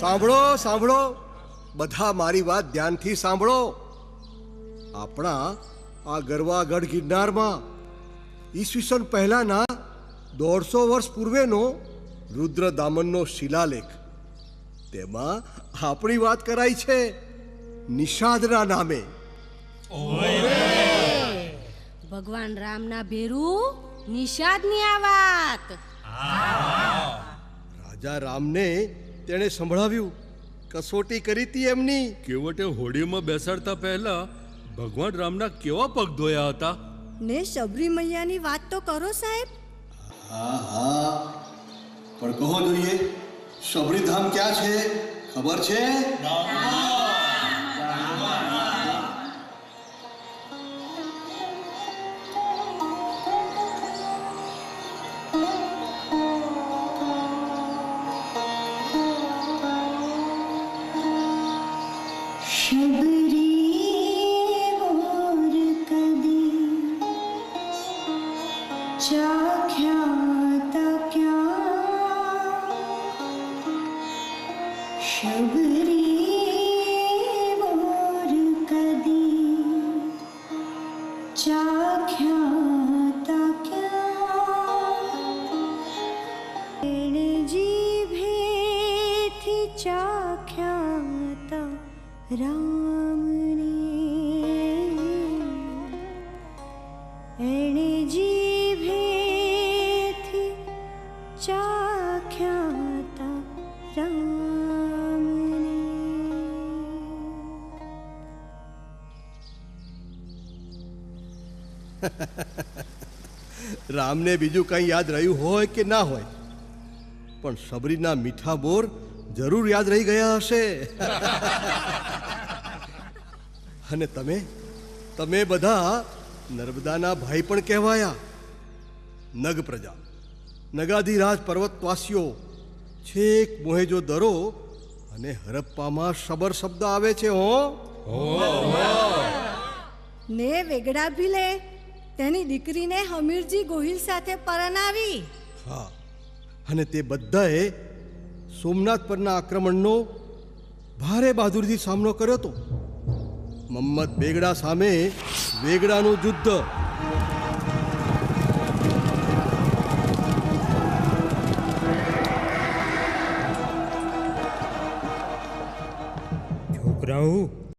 સાંભળો સાંભળો બધા, મારી વાત ધ્યાનથી સાંભળો. આપણા આ ગરવાગઢ ગિરનારમાં ઈસવીસન પહેલાના 150 વર્ષ પૂર્વેનો રુદ્રદામનનો શિલાલેખ, તેમાં આપણી વાત કરાઈ છે નિષાદના નામે. ભગવાન રામના ભેરું નિષાદની આ વાત. રાજા રામને તેણે સંભળાવ્યું, કસોટી કરી હતી એમની. કેવટે હોડીમાં બેસાડતા પહેલા ભગવાન રામના કેવા પગ ધોયા હતા. ને શબરી મૈયાની વાત તો કરો સાહેબ. હા હા, પણ કહો જોઈએ, શબરીધામ ક્યાં છે ખબર છે? રામને બીજું કંઈ યાદ રહ્યું હોય કે ના હોય, પણ શબરીના મીઠા બોર જરૂર યાદ રહી ગયા હશે. અને તમે બધા નર્મદાના ભાઈ પણ કહેવાયા. નગ પ્રજા, નગાધિરાજ પર્વતવાસીઓ, છેક મોહેજો દરો અને હરપ્પામાં શબર શબ્દ આવે છે. ને વેગડા ભીલે તેની દીકરીને હમીરજી ગોહિલ સાથે પરણાવી. હા, અને તે બધાએ સોમનાથ પરના આક્રમણનો ભારે બહાદુરીથી સામનો કર્યો હતો. મમ્મદ બેગડા સામે વેગડાનું યુદ્ધ. છોકરાઓ,